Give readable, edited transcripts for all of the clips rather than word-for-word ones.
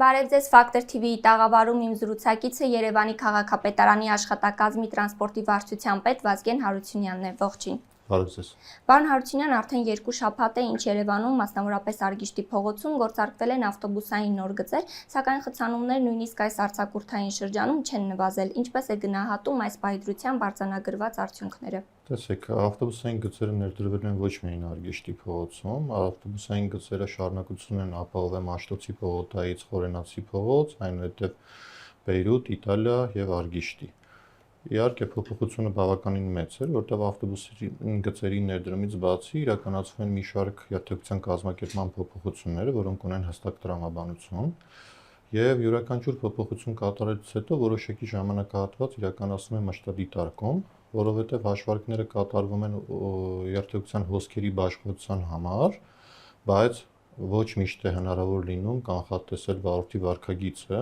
Բարև ձեզ Factor TV-ի տաղավարում իմ զրուցակիցը Երևանի քաղաքապետարանի աշխատակազմի տրանսպորտի վարչության պետ Վազգեն Հարությունյանն է, ողջույն։ Բարև ձեզ։ Պարոն Հարությունյան, արդեն 2 շաբաթ է, ինչ Երևանում, մասնավորապես Արգիշտի փողոցում գործարկվել են ավտոբուսային նոր գծեր, սակայն խցանումներ նույնիսկ այս արձակուրդային շրջանում չեն նվազել, ինչպես է գնահատում այս պահիդրությամբ արձանագրված արդյունքները։ Տեսեք, ավտոբուսային գծերը ներդրվել են ոչ միայն Արգիշտի փողոցում, ավտոբուսային գծերը շարունակություն են ապահովել Մաշտոցի փողոցից Խորենացի փողոց, այնուհետև Բեյրութ, Իտալիա եւ Արգիշտի։ Իհարկե փոփոխությունը բավականին մեծ էր, որտեղ ավտոբուսային գծերի ներդրումից բացի իրականացվում են մի շարք երթևեկության կազմակերպման փոփոխություններ, որոնք ունեն հստակ տրամաբանություն, եւ յուրաքանչյուր փոփոխություն կատարելուց հետո որոշակի ժամանակահատված իրականացնում է մշտադիտարկում, որովհետեւ հաշվարկները կատարվում են երթևեկության հոսքերի բաշխվածության համար, բայց ոչ միշտ է հնարավոր լինում կանխատեսել վարորդի վարքագիծը,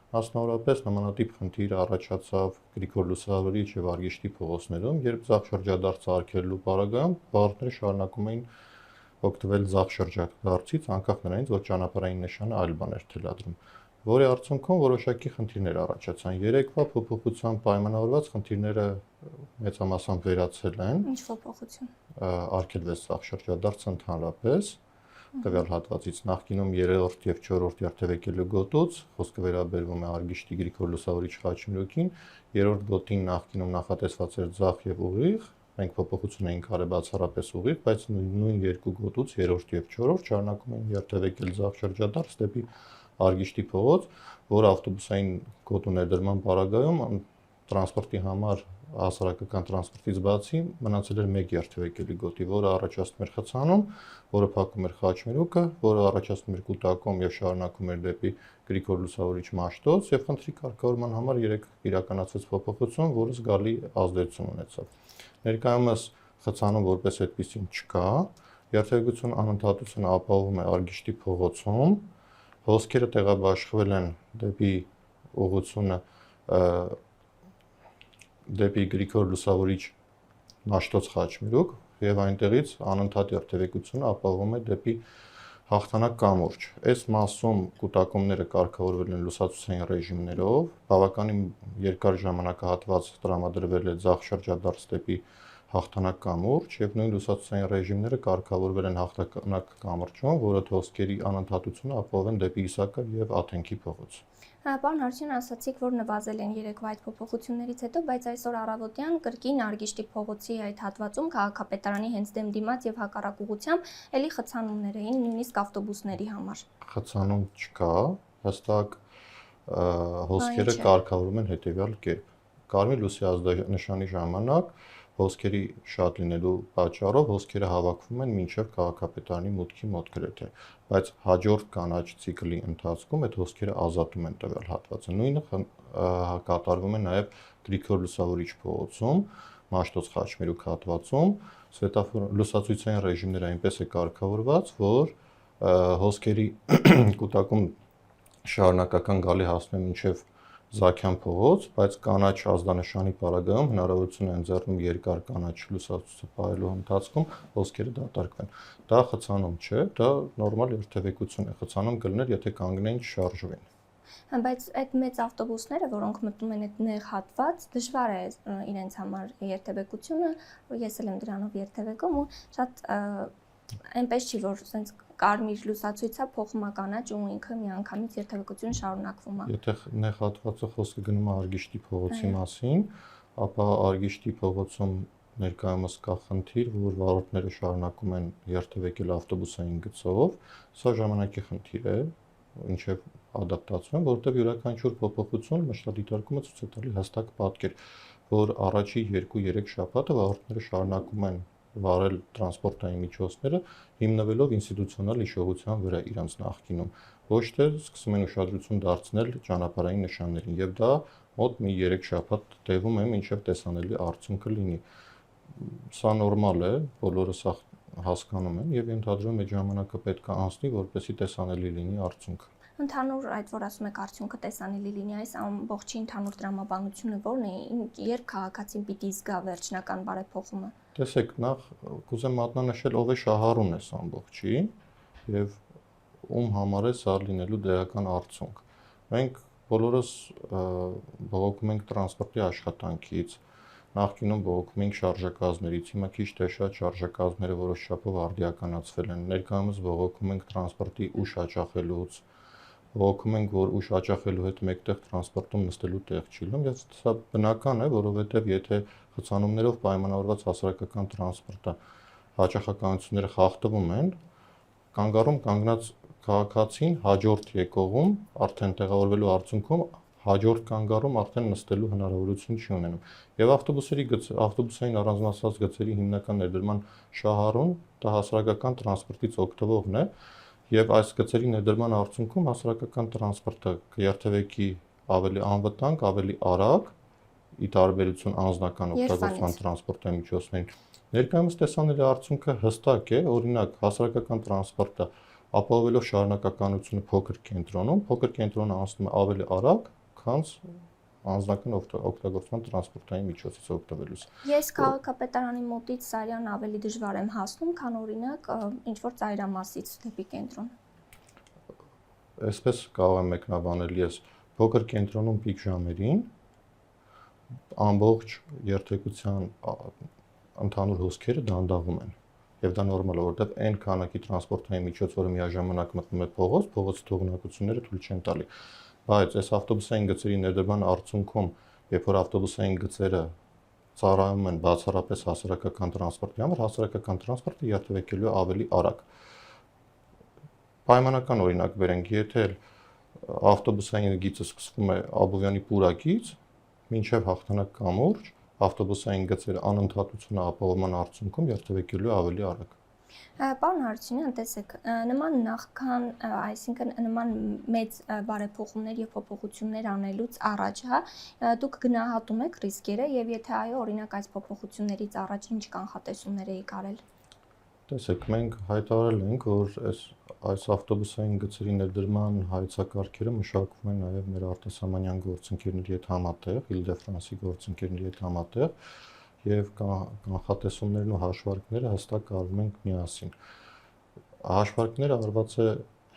մասնավորապես նմանատիպ խնդիր առաջացավ Գրիգոր Լուսավորիչ եւ Արգիշտի փողոցներում, երբ ձախ շրջադարձ արգելելու պարագայում վարորդները շարունակում էին օգտվել ձախ շրջադարձից, անկախ նրանից, որ ճանապարհային նշանը այլ բան էր թելադրում, որի արդյունքում որոշակի խնդիրներ առաջացան։ Երեկվա փոփոխությամբ պայմանավորված խնդիրները մեծամասամբ վերացել են։ Ինչ փոփոխություն։ Արգելվեց ձախ շրջադարձը ընդհանրապես տվյալ հատվածից նախկինում 3-րդ եւ 4-րդ երթևեկելու գոտուց, խոսքը վերաբերվում է Արգիշտի Գրիգոր Լուսավորիչ խաչմերուկին, 3-րդ գոտին նախկինում նախատեսված էր ձախ եւ ուղիղ, մենք փոփոխություն էինք արել բացառապես ուղիղ, բայց նույն երկու գոտուց 3-րդ եւ 4-րդ շարունակում էին երթևեկել ձախ շրջադարձ դեպի Արգիշտի փողոց, որ ավտոբուսային գոտու ներդրման պարագայում տրանսպորտի համար հասարակական տրանսպորտից բացի մնացել էր մեկ երթևեկելի գոտի, որը առաջացնում էր խցանում, որը փակում էր խաչմերուկը, որը առաջացնում էր կուտակում եւ շարունակում էր դեպի Գրիգոր Լուսավորիչ Մաշտոց եւ խնդրի կարգավորման համար երեք իրականացվեց փոփոխություն, որը զգալի ազդեցություն ունեցավ։ Ներկայումս խցանում որպես այդպեսին չկա, երթևեկություն անընդհատություն ապահովում է Արգիշտի փողոցում, հոսքերը տեղաբաշխվել են դեպի ուղղությունը դեպի Գրիգոր Լուսավորիչ Մաշտոց խաչմերուկ եւ այնտեղից անընդհատ երթևեկությունը ապահովում է դեպի Հաղթանակ կամուրջ։ Այս մասում կուտակումները կարգավորվել են լուսացուցային ռեժիմներով, բավականին երկար ժամանակահատված տրամադրվել է ձախ շրջադարձ դեպի Հաղթանակ կամուրջ եւ նույն լուսացուցային ռեժիմները կարգավորվել են Հաղթանակ կամուրջում, որը հոսքերի անընդհատությունը ապահովում դեպի Իսակը եւ Աթենքի փողոց։ Պարոն Հարությունյան, ասացիք, որ նվազել են երեկվա այդ փոփոխություններից հետո, բայց այսօր առավոտյան կրկին Արգիշտի փողոցի այդ հատվածում քաղաքապետարանի հենց դեմ դիմաց եւ հակառակ ուղղությամբ էլի խցանումներ էին, նույնիսկ ավտոբուսների համար։ Խցանում չկա, հստակ հոսքերը կարգավորվում են հետեւյալ կերպ։ Կարմիր լույսի ազդանշանի ժամանակ հոսքերի շատ լինելու պատճառով հոսքերը հավաքվում են մինչև քաղաքապետարանի մուտքի մոտ գրեթե, բայց հաջորդ կանաչ ցիկլի ընթացքում այդ հոսքերը ազատում են տվյալ հատվածը։ Նույնը կատարվում է նաև Գրիգոր Լուսավորիչ փողոցում, Մաշտոց խաչմերուկ հատվածում, սվետաֆոր լուսացուցային ռեժիմները այնպես է կարգավորված, որ հոսքերի կուտակում շարունակական գալի հասնում է մինչև Զաքյան փողոց, բայց կանաչ ազդանշանի պարագայում հնարավորություն է ընձեռնում երկար կանաչ լուսացուցը պահելու ընթացքում հոսքերը դատարկվեն։ Դա խցանում չէ, դա նորմալ երթևեկություն է, խցանում կլիներ, եթե կանգնեին չշարժվեն։ Բայց այդ մեծ ավտոբուսները, որոնք մտնում են այդ նեղ հատված, դժվար է իրենց համար երթևեկությունը, ես էլ եմ դրանով երթևեկում ու շատ այնպես չի, որ sense կարմիր լուսացույցը փոխում է կանաչ ու ինքը միանգամից երթևեկություն շարունակվում է։ Եթե նեղ հատվածը խոսքը գնում է Արգիշտի փողոցի մասին, ապա Արգիշտի փողոցում ներկայումս կա խնդիր, որ վարորդները շարունակում են երթևեկել ավտոբուսային գծով, սա ժամանակի խնդիր է, ինչև ադապտացում, որտեղ յուրաքանչյուր փոփոխություն մշտադիտարկումը ցույց է տալի հստակ պատկեր, որ առաջի 2-3 շաբաթը վարորդները շարունակում են վարել տրանսպորտային միջոցները հիմնվելով ինստիտուցիոնալ հիշողության վրա իրանց նախկինում, ոչ թե սկսում են ուշադրություն դարձնել ճանապարհային նշաններին եւ դա մոտ մի 3 շաբաթ տևում է, մինչեւ տեսանելի արդյունքը լինի։ Սա նորմալ է, բոլորը սա հասկանում են եւ ենթադրում այդ ժամանակը պետք է անցնի, որպեսզի տեսանելի լինի արդյունքը։ Ընդհանուր այդ որ ասում եք արդյունքը տեսանելի լինի, այս ամբողջի ընդհանուր տրամաբանությունը ո՞րն է, երբ քաղաքացին պիտի զգա վերջնական բարեփոխումը։ Տեսեք, նախ կուզեմ մատնանշել ով է շահառուն այս ամբողջի եւ ում համար է սա լինելու դրական արդյունք։ Մենք բոլորս բողոքում ենք տրանսպորտի աշխատանքից, նախկինում բողոքում ենք շարժակազմերից, հիմա քիչ թե շատ շարժակազմերը որոշ չափով արդիականացվել են, ներկայումս բողոքում ենք տրանսպորտի ուշ հաճախելուց, բողոքում ենք, որ ուշ հաճախելու հետ մեկտեղ տրանսպորտում նստելու տեղ չի լինում, եւ սա բնական է, որովհետեւ եթե խցանումներով պայմանավորված հասարակական տրանսպորտը հաճախականությունները խախտվում են, կանգառում կանգնած քաղաքացին հաջորդ եկողում արդեն տեղավորվելու արդյունքում հաջորդ կանգառում արդեն նստելու հնարավորություն չի ունենում։ Եվ ավտոբուսային առանձնացված գծերի հիմնական ներդրման շահառուն դա հասարակական տրանսպորտից օգտվողն է, եւ այս գծերի ներդրման արդյունքում հասարակական տրանսպորտը կերթևեկի ավելի անվտանգ, ավելի արագ, ի տարբերություն անձնական օգտագործման տրանսպորտային միջոցներին։ Ներկայումս տեսանելի արդյունքը հստակ է, օրինակ հասարակական տրանսպորտը ապահովելով շարունակականությունը փոքր կենտրոնը անցնում է ավելի արագ, քան անձնական օգտագործման տրանսպորտային միջոցից օգտվելուց։ Ես քաղաքապետարանի մոտից Սարյան ավելի դժվար եմ հասնում, քան օրինակ ինչ-որ ծայրամասից դեպի կենտրոն։ Այսպես կարող եմ մեկնաբանել ես փոքր կենտրոնում պիկ ժամերին ամբողջ երթևեկության ընդհանուր հոսքերը դանդաղում են։ Եվ դա նորմալ է, որովհետև այն քանակի տրանսպորտային միջոց, որը միաժամանակ մտնում է փողոց թողունակությունները թույլ չեն տալի։ Բայց այս ավտոբուսային գծերի ներդրման արդյունքում, երբ որ ավտոբուսային գծերը ծառայում են բացառապես հասարակական տրանսպորտի համար, հասարակական տրանսպորտը երթևեկելու է ավելի արագ։ Պայմանական օրինակ բերենք, եթե ավտոբուսային գիծը սկսվում է Աբովյանի պուրակից, մինչև Հաղթանակ կամուրջ, ավտոբուսային գծերը անընդհատությունը ապահովման արդյունքում երթևեկելու է ավելի արագ։ Պարոն Հարությունյան, տեսեք, նման նախքան, այսինքն նման մեծ բարեփոխումներ եւ փոփոխություններ անելուց առաջ, դուք գնահատում եք ռիսկերը եւ եթե այո, օրինակ այս փոփոխություններից առաջ ինչ կանխատեսումներ եք արել։ Տեսեք, մենք հայտարարել ենք, որ այս ավտոբուսային գծերի ներդրման հայեցակարգերը մշակվում են նաև մեր արտասահմանյան գործընկերների հետ համատեղ, Իլ-դե-Ֆրանսի գործընկերների հետ համատեղ, եւ կանխատեսումներն ու հաշվարկները հստակ արվում ենք միասին։ Հաշվարկները արված է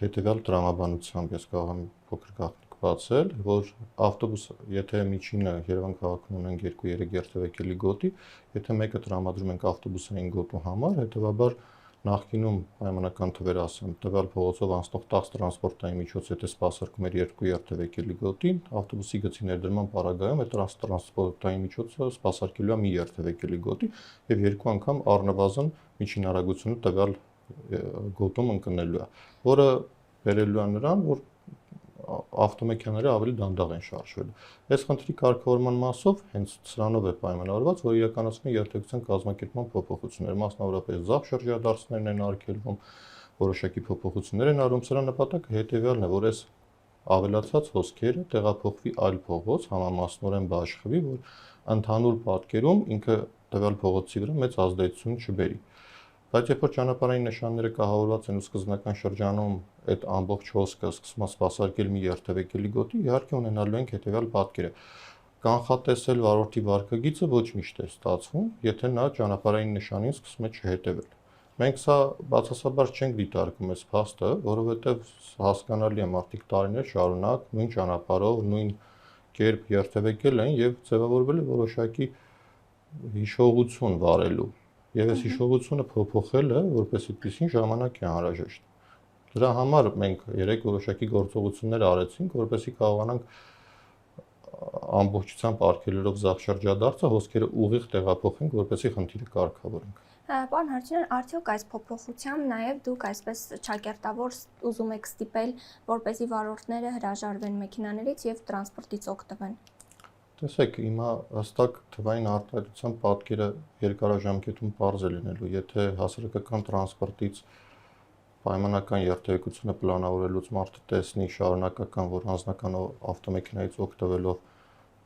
հետեւյալ տրամաբանությամբ, ես կարող եմ փոքր գաղտնիք բացել, որ ավտոբուսը, եթե միջինը Երևան քաղաքում ունենք 2-3 երթևեկելի գոտի, եթե մեկը տրամադրում ենք ավտոբուսային գոտու համար, հետեւաբար նախկինում պայմանական թվեր ասեմ, տվյալ փողոցով անցնող 10 տրանսպորտային միջոց, եթե սպասարկում էր 2 երթևեկելի գոտի, ավտոբուսի գծի ներդրման պարագայում այդ տրանսպորտային միջոցը սպասարկելու է մի երթևեկելի գոտի եւ երկու անգամ առնվազն միջին արագությունը տվյալ գոտում ընկնելու է, որը բերելու է նրան, որ ավտոմեքենաները ավելի դանդաղ են շարժվելու։ Այս խնդրի կարգավորման մասով հենց սրանով է պայմանավորված, որ իրականացվում է երթևեկության կազմակերպման փոփոխություններ, մասնավորապես զապ շրջադարձներն են արգելվում, որոշակի փոփոխություններ են արվում, սրա նպատակը հետեւյալն է, որ այս ավելացած հոսքերը տեղափոխվի այլ փողոց, համամասնորեն բաշխվի, որ ընդհանուր պատկերում ինքը տվյալ փողոցի վրա մեծ ազդեցություն չբերի։ Բայց երբ որ ճանապարհային նշանները կահավորված են ու սկզբնական շրջանում այդ ամբողջ հոսքը սկսում է սպասարկել մի երթևեկելի գոտի, իհարկե ունենալու ենք հետեւյալ պատկերը։ Կանխատեսել վարորդի վարկագիծը ոչ միշտ է ստացվում, եթե նա ճանապարհային նշանին սկսում է չհետևել։ Մենք սա բացասաբար չենք դիտարկում այս փաստը, որովհետև հասկանալի է, մարդիկ տարիներ շարունակ նույն ճանապարհով, նույն կերպ երթևեկել են եւ ձևավորվել է որոշակի հիշողություն վարելու։ Եվ այս հիշողությունը փոփոխելը, որպես այդպեսին ժամանակ է անհրաժեշտ։ Դրա համար մենք 3 որոշակի գործողություններ արեցինք, որպեսզի կարողանանք ամբողջությամբ արգելելով զախ շրջադարձը հոսքերը ուղիղ տեղափոխենք, որպեսզի խնդիրը կարգավորենք։ Պարոն Հարությունյան, արդյոք այս փոփոխությամբ նաև դուք այսպես ճակերտավոր ուզում եք ստիպել, որպեսզի վարորդները հրաժարվեն մեքենաներից եւ տրանսպորտից օգտվեն։ Տեսեք, հիմա հստակ թվային արտահայտության պատկերը երկարաժամկետում պարզ է լինելու, եթե հասարակական տրանսպորտից պայմանական երթևեկությունը պլանավորելուց մարդը տեսնի շարունակական, որ անձնական ավտոմեքենայից օգտվելով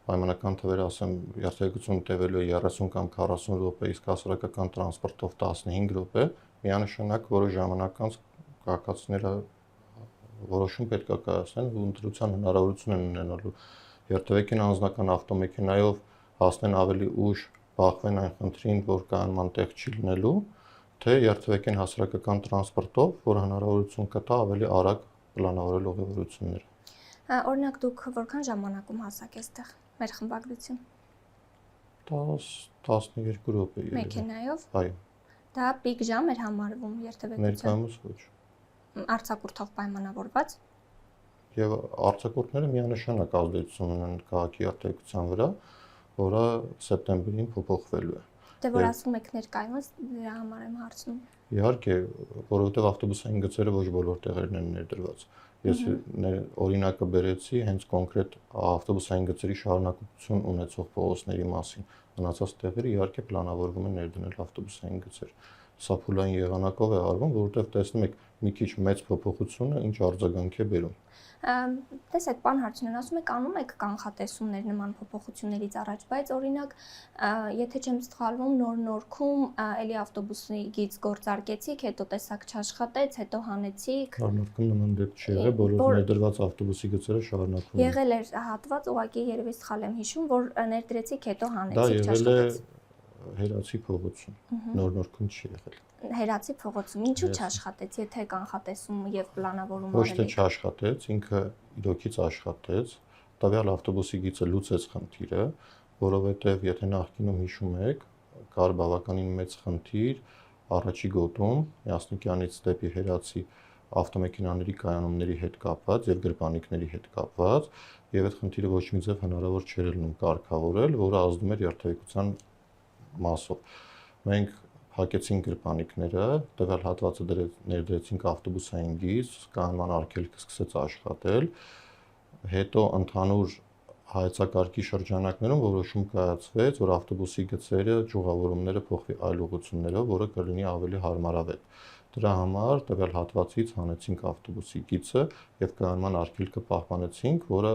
պայմանական թվեր ասեմ, երթևեկությունը տևելու է 30 կամ 40 րոպե, իսկ հասարակական տրանսպորտով 15 րոպե, միանշանակ որոշ ժամանակ անց քաղաքացիները որոշում պետք է կայացնեն ու ընտրության հնարավորություն են ունենալու երթևեկին անձնական ավտոմեքենայով հասնեն ավելի ուշ, բախվեն այն խնդրին, որ կայանման տեղ չի լինելու, թե երթևեկին հասարակական տրանսպորտով, որ հնարավորություն կտա ավելի արագ պլանավորել ուղևորությունները։ Օրինակ դուք որքան ժամանակում հասաք այստեղ մեր խմբագրություն 10-12 րոպե ելել։ մեքենայով։ Այո, Դա պիկ ժամ էր համարվում երթևեկության։ ներկայումս ոչ։ Արձակուրդով պայմանավորված։ Եվ արձակուրդները միանշանակ ազդեցություն ունեն քաղաքի արտադրության վրա, որը սեպտեմբերին փոփոխվելու է։ Դե որ ասում եք ներկայումս դրա համար եմ հարցնում։ Իհարկե, որովհետև ավտոբուսային գծերը ոչ բոլոր տեղերն են ներդրված։ Ես օրինակը բերեցի հենց կոնկրետ ավտոբուսային գծերի շարունակություն ունեցող փողոցների մասին։ Մնացած տեղերը իհարկե պլանավորվում է ներդնել ավտոբուսային գծեր։ Սա փուլային եղանակով է արվում, որովհետև տեսնում եք մի քիչ մեծ փոփոխությունը ինչ արձագանք է բերում։ Տեսեք, պարոն Հարությունյան, ասում եք անում եք կանխատեսումներ նման փոփոխություններից առաջ, բայց օրինակ, եթե չեմ սխալվում, նոր-նորքում էլի ավտոբուսի գիծ գործարկեցիք, հետո տեսակ չաշխատեց, հետո հանեցիք։ Նոր-նորքում նման դեպք չի եղել, բոլոր ներդրված ավտոբուսի գծերը շարունակվում են։ Եղել էր հատված, ուղղակի երևի սխալ եմ հիշում, որ ներդրեցիք, հետո Դա հանեցիք, եղել է չաշխատեց։ Հերացի փողոցում, նոր-նորքում չի եղել։ Հերացի փողոցում ինչու չաշխատեց, եթե կանխատեսում եւ պլանավորում Ոչ թե արել եք։ չաշխատեց, ինքը իրոքից աշխատեց, տվյալ ավտոբուսի գիծը լուծեց խնդիրը, որովհետև եթե նախկինում հիշում եք, կար բավականին մեծ խնդիր առաջի գոտում Միասնիկյանից դեպի Հերացի ավտոմեքենաների կայանումների հետ կապված եւ գրպանիկների հետ կապված, եւ այդ խնդիրը ոչ մի ձև հնարավոր չէր լինում կարգավորել, որը ազդում էր երթևեկության մասով։ Մենք հակեցինք գրպանիկները, տվյալ հատվածը ներդրեցինք ավտոբուսային գիծ, կանոնական արգելքը սկսեց աշխատել, հետո ընդհանուր հայեցակարգի շրջանակներում որոշում կայացվեց, որ ավտոբուսի գծերը, ճյուղավորումները փոխվի այլ ուղղություններով, որը կլինի ավելի հարմարավետ։ Դրա համար տվյալ հատվածից հանեցինք ավտոբուսի գիծը եւ կանոնական արգելքը պահպանեցինք, որը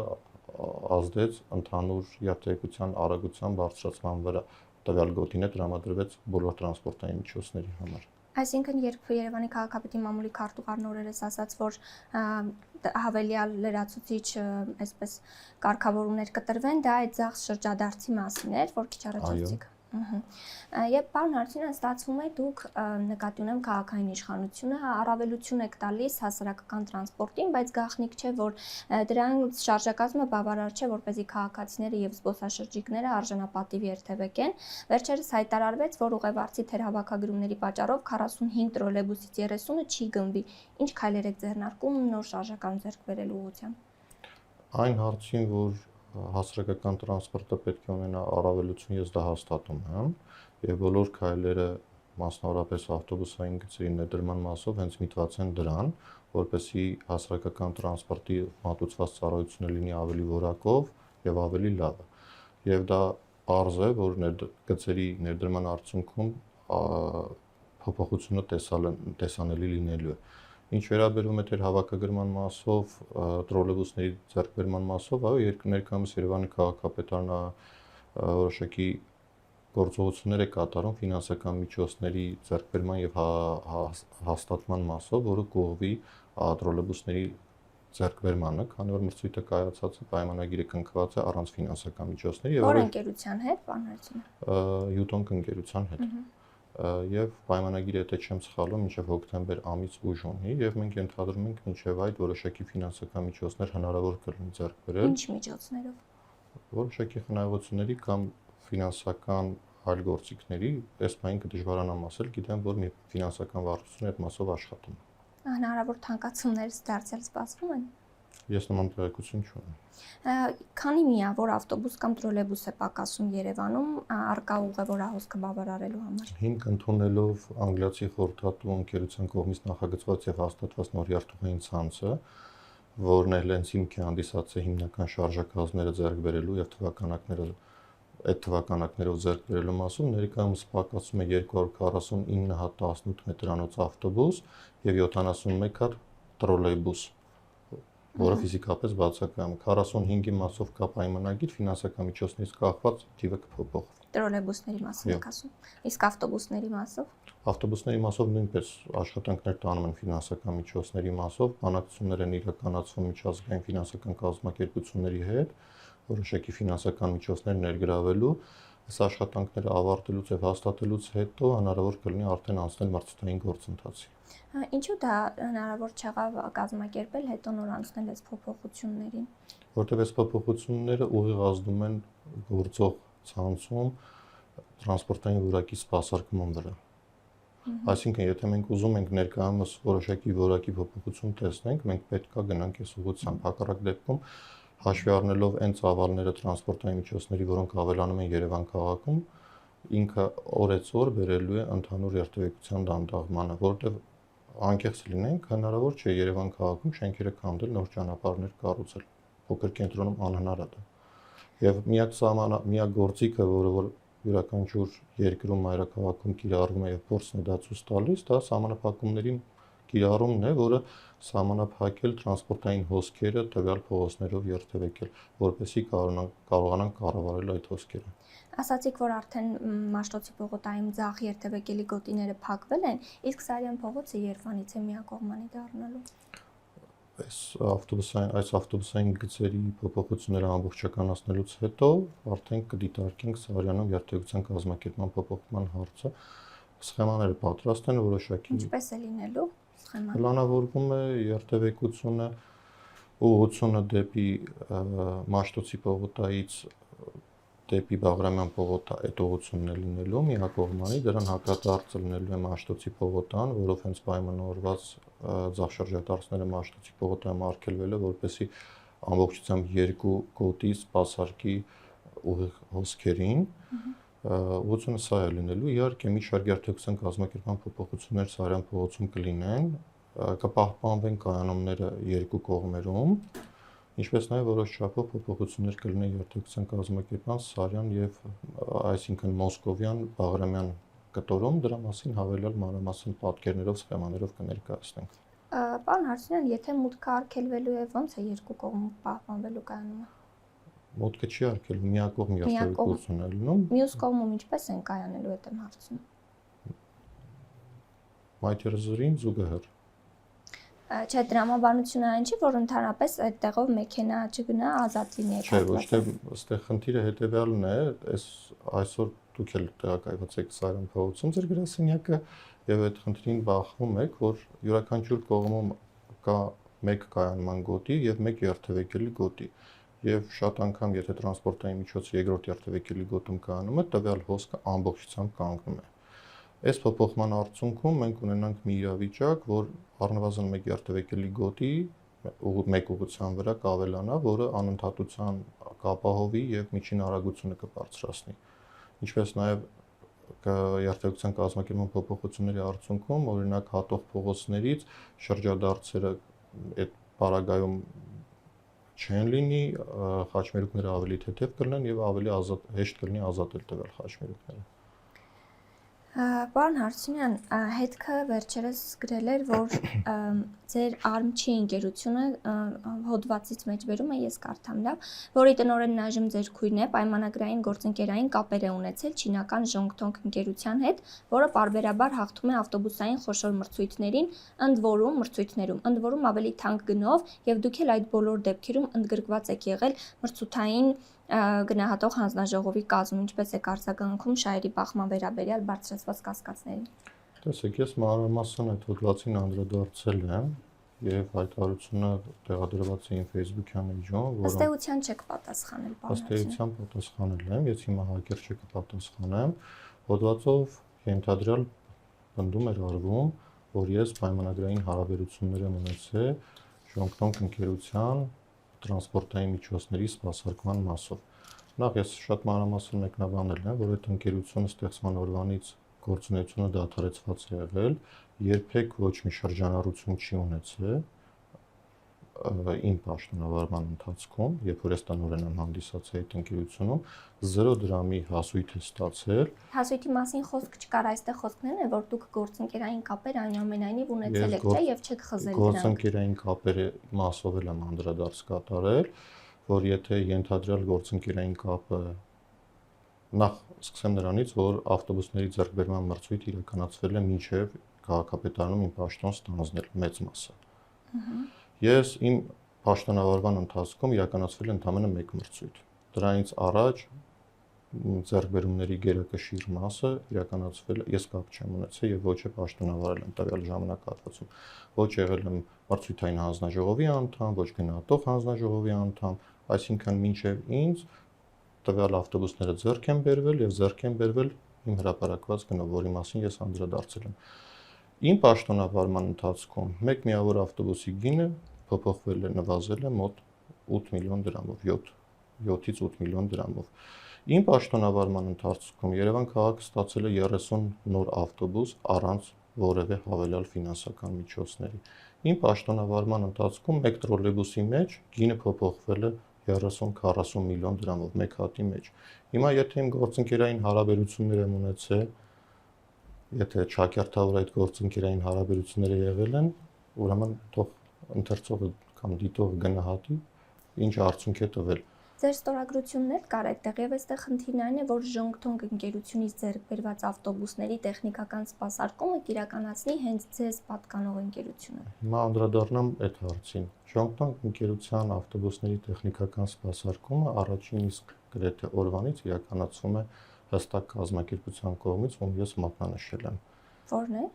ազդեց ընդհանուր երթևեկության արագության բարձրացման վրա։ Տվյալ գոտին է տրամադրվեց բոլոր տրանսպորտային միջոցների համար։ Այսինքն, երբ Երևանի քաղաքապետի մամուլի քարտուղարն օրերս ասաց, որ հավելյալ լրացուցիչ այսպես կարգավորումներ կտրվեն, դա այդ ձախ շրջադարձի մասին էր, որ քիչ առաջ ասացիք։ Եվ պարոն Հարությունյան, ստացվում է դուք նկատի ունեմ քաղաքային իշխանությունը առավելություն եք տալիս հասարակական տրանսպորտին, բայց գաղտնիք չէ, որ դրանց շարժակազմը բավարար չէ, որպեսզի քաղաքացիները եւ զբոսաշրջիկները արժանապատիվ երթևեկեն։ Վերջերս հայտարարվեց, որ ուղևորցի թերհավաքագրումների պատճառով 45 տրոլեյբուսից 30-ը չի գնվի։ Ինչ քայլեր եք ձեռնարկում նոր շարժական ձեռք բերելու ուղղությամբ։ Այն հարցին, որ հասարակական տրանսպորտը պետք է ունենա առավելություն, ես դա հաստատում եմ, եւ բոլոր քայլերը, մասնավորապես ավտոբուսային գծերի ներդրման մասով հենց միտված են դրան, որպեսզի հասարակական տրանսպորտի մատուցված ծառայությունը լինի ավելի որակով եւ ավելի լավ։ Եվ դա պարզ է, որ գծերի ներդրման արդյունքում փոփոխությունը տեսանելի լինելու է։ Ինչ վերաբերում է թերհավաքագրման մասով, տրոլեյբուսների ձեռքբերման մասով, այո, ներկայումս Երևանի քաղաքապետարանը որոշակի գործողություններ է կատարում ֆինանսական միջոցների ձեռքբերման եւ հաստատման մասով, որը կողմի տրոլեյբուսների ձեռքբերմանը, քանի որ մրցույթը կայացած է, պայմանագիրը կնքված է առանց ֆինանսական միջոցների եւ որ ընկերության հետ, պարոն Հարությունյան։ Յուտոնկ ընկերության հետ։ Եվ պայմանագիրը, եթե չեմ սխալվում, մինչև հոկտեմբեր ամիս ուժ ունի եւ մենք ենթադրում ենք մինչև այդ որոշակի ֆինանսական միջոցներ հնարավոր կլինի ձեռք բերել։ Ինչ միջոցներով։ Որոշակի խնայողությունների կամ ֆինանսական այլ գործիքների, ըստ մային կդժվարանամ ասել, գիտեմ, որ մի ֆինանսական վարչություն այդ մասով աշխատում է։ Հնարավոր թանկացումներից դարձյալ սպասվում են։ Ես նման տեղեկություն չունեմ։ Քանի միավոր ավտոբուս կամ տրոլեյբուս է պակասում Երևանում արկա ուղևորահոսքը բավարարելու համար։ Հիմք ընդունելով անգլիացի խորհրդատու ընկերության կողմից նախագծված եւ հաստատված նոր երթուղային ցանցը, որն էլ հենց հիմք է հանդիսացել հիմնական շարժակազմերը ձեռք բերելու եւ թվականակներով ձեռք բերելու մասում, ներկայումս պակասում է 249 հատ 18 մետրանոց ավտոբուս եւ 71 հատ տրոլեյբուս, որը ֆիզիկապես բացակայում է։ 45-ի մասով կա պայմանագիր, ֆինանսական միջոցներից կախված թիվը կփոփոխվի։ Տրոլեյբուսների մասով եք ասում։ Իսկ ավտոբուսների մասով։ Ավտոբուսների մասով նույնպես աշխատանքներ տանում են ֆինանսական միջոցների մասով, բանակցություններ են իրականացվում միջազգային ֆինանսական կազմակերպությունների հետ, որոշակի ֆինանսական միջոցներ ներգրավելու, այս աշխատանքները ավարտելուց եւ հաստատելուց հետո հնարավոր կլինի արդեն անցնել մրցութային գործընթացի։ Ինչու դա հնարավոր չեղավ կազմակերպել հետո նոր անցնել այս փոփոխություններին։ Որտեղ այս փոփոխությունները ուղիղ ազդում են գործող ցանցում տրանսպորտային որակի սպասարկման վրա։ Այսինքն, եթե մենք ուզում ենք ներկայումս որոշակի որակի փոփոխություն տեսնենք, մենք պետք է գնանք այս ուղղությամբ։ Հակառակ դեպքում հաշվի առնելով այն ծավալները տրանսպորտային միջոցների, որոնք ավելանում են Երևան քաղաքում, ինքը օրեցօր բերելու է ընդհանուր երթևեկության դանդաղմանը, որտեղ անկեղծ լինենք, հնարավոր չէ Երևան քաղաքում շենքերը քանդել, նոր ճանապարհներ կառուցել։ Փոքր կենտրոնում անհնար է դա։ Եվ միակ գործիքը, որը յուրաքանչյուր երկրում մայրաքաղաքում կիրառվում է եւ փորձն է դա ցույց տալիս, դա սահմանափակումների կիրառումն է, որը սահմանափակել տրանսպորտային հոսքերը տվյալ փողոցներով երթևեկել, որպեսզի կարողանան կառավարել այդ հոսքերը։ Ասացիք, որ արդեն Մաշտոցի պողոտայում ձախ երթևեկելի գոտիները փակվել են, իսկ Սարյան փողոցը երբանից է միակողմանի դառնալու։ Այս ավտոբուսային գծերի փոփոխությունները ամբողջականացնելուց հետո արդեն կդիտարկենք Սարյանում երթևեկության կազմակերպման փոփոխման հարցը։ Սխեմաները պատրաստ են որոշակի։ Ինչպես է լինելու սխեման։ Պլանավորվում է երթևեկությունը ուղղությունը դեպի Մաշտոցի պողոտայից դեպի Բաղրամյան պողոտա այդ ուղղությունն է լինելու միակողմանի, դրան հակադարձ լինելու է Մաշտոցի պողոտան, որով հենց պայմանավորված ձախ շրջադարձները Մաշտոցի պողոտայում արգելվել է, որպեսզի ամբողջությամբ երկու գոտի սպասարկի ուղիղ հոսքերին։ Ուղղությունը սա է լինելու, իհարկե մի շարք երթևեկության կազմակերպման փոփոխություններ Սարյան փողոցում կլինեն, կպահպանվեն կայանումները երկու կողմերում, ինչպես նաև որոշ չափով փոփոխություններ կլինեն երթևեկության կազմակերպման Սարյան եւ այսինքն Մոսկովյան Բաղրամյան կտորում, դրա մասին հավելյալ մանրամասն պատկերներով, սխեմաներով կներկայացնենք։ Պարոն Հարությունյան, եթե մուտքը արգելվելու է, ո՞նց է երկու կողմում պահպանվելու կանոնը։ Մուտքը չի արգելվում, միակողմ երթևեկություն է լինում։ Մյուս կողմում ինչպես են կայանելու այդ եմ հարցնում։ Մայթեզրին զուգահեռ։ Չէ, դրամաբանությունը այն չի, որ ընդհանրապես այդ տեղով մեքենա չգնա, ազատ լինի այդ հատվածը։ Չէ, ոչ թե այստեղ խնդիրը հետեւյալն է, այսօր դուք էլ տեղակայված եք Սարյան փողոցում, ձեր գրասենյակը եւ այդ խնդրին բախվում եք, որ յուրաքանչյուր կողմում կա մեկ կայանման գոտի եւ մեկ երթևեկելի գոտի։ Եվ շատ անգամ, եթե տրանսպորտային միջոցը երկրորդ երթևեկելի գոտում կայանում է, տվյալ հոսքը ամբողջությամբ կանգնում է։ Այս փոփոխման արդյունքում մենք ունենանք մի իրավիճակ, որ առնվազն մեկ երթևեկելի գոտի մեկ ուղղության վրա կավելանա, որը անընդհատության կապահովի եւ միջին արագությունը կբարձրացնի։ Ինչպես նաեւ երթևեկության կազմակերպման փոփոխությունների արդյունքում, օրինակ հատող փողոցներից շրջադարձերը այդ պարագայում չեն լինի, խաչմերուկները ավելի թեթև կլինեն եւ ավելի հեշտ կլինի ազատել տվյալ խաչմերուկները։ Պարոն Հարությունյան, հետքը վերջերս գրել էր, որ ձեր Արմչի ընկերությունը հոդվածից մեջ վերում է, ես կարդամ լավ, որի տնօրենն այժմ ձեր քույրն է, պայմանագրային գործընկերային կապեր է ունեցել չինական Ժոնգթոնգ ընկերության հետ, որը պարբերաբար հաղթում է ավտոբուսային խոշոր մրցույթներում, ընդ որում ավելի թանկ գնով, եւ դուք էլ այդ բոլոր դեպքերում ընդգրկված եք եղել մրցութային գնահատող հանձնաժողովի կազմում, ինչպես է արձագանքում շահերի բախման վերաբերյալ բարձրացված կասկածներին։ Տեսեք, ես մանրամասն այդ հոդվածին անդրադարձել եմ եւ հայտարարությունը տեղադրված է իմ Facebook-յան էջում, որը ըստ էության չեք պատասխանել, պարոն։ Ըստ էության պատասխանել եմ, ես հիմա հակերճ կպատասխանեմ, հոդվածով ենթադրյալ պնդում էր արվում, որ ես պայմանագրային հարաբերություններ եմ ունեցել Ժոնգթոնգ ընկերության տրանսպորտային միջոցների սպասարկման մասով։ Նախ ես շատ մանրամասն մեկնաբանել եմ, որ այդ ընկերությունը ստեղծման օրվանից գործունեությունը դադարեցված է եղել, երբեք ոչ մի շրջանառություն չի ունեցել իմ պաշտոնավարման ընթացքում, երբ որ ես տնօրեն եմ հանդիսացել այդ ընկերությունում, 0 դրամի հասույթ է ստացել։ Հասույթի մասին խոսք չկար, այստեղ խոսքներն է, որ դուք գործընկերային կապեր այնուամենայնիվ ունեցել եք, չէ, եւ չեք խզել դրանք։ Գործընկերային կապերի մասով եմ անդրադարձ կատարել, որ եթե ենթադրյալ գործընկերային կապը նախ սկսեմ նրանից, որ ավտոբուսների ձեռքբերման մրցույթը իրականացվել է մինչև քաղաքապետարանում իմ պաշտոն ստանձնել մեծ մասը։ Ես իմ պաշտոնավարման ընթացքում իրականացվել է ընդամենը մեկ մրցույթ։ Դրանից առաջ ձեռքբերումների գերակշիռ մասը իրականացվել է, ես կապ չեմ ունեցել եւ ոչ է պաշտոնավարել եմ տվյալ ժամանակահատվածում։ Ոչ եղել եմ մրցույթային հանձնաժողովի անդամ, ոչ գնահատող հանձնաժողովի անդամ, այսինքն մինչեւ ինձ տվյալ ավտոբուսները ձեռք են բերվել եւ ձեռք են բերվել իմ հրապարակված գնով, որի մասին ես անդրադարձել եմ։ Իմ պաշտոնավարման ընթացքում մեկ միավոր ավտոբուսի գինը փոփոխվել է, նվազել է մոտ 8 միլիոն դրամով, 7-ից 8 միլիոն դրամով։ Իմ պաշտոնավարման ընթացքում Երևան քաղաքը ստացել է 30 նոր ավտոբուս առանց որևէ հավելյալ ֆինանսական միջոցների։ Իմ պաշտոնավարման ընթացքում մեկ տրոլեյբուսի մեջ գինը փոփոխվել է 30-40 միլիոն դրամով մեկ հատի մեջ։ Հիմա եթե իմ գործընկերային հարաբերություններ եմ ունեցել, եթե ճակերտավոր այդ գործընկերային հարաբերությունները եղել են, ուրեմն թող ընթերցողը կամ դիտողը գնահատի, ինչ արդյունք է տվել։ Ձեր ստորագրություններ կար այդտեղ եւ այստեղ խնդիրն այն է, որ Ժոնգթոնգ ընկերությունից ձեռք բերված ավտոբուսների տեխնիկական սպասարկումը կիրականացնի հենց ձեզ պատկանող ընկերությունը։ Հիմա անդրադառնամ այդ հարցին։ Ժոնգթոնգ ընկերության ավտոբուսների տեխնիկական սպասարկումը առաջին իսկ գրեթե օրվանից իրականացվում է հստակ կազմակերպության կողմից, ում ես մատնանշել եմ։ Որն է։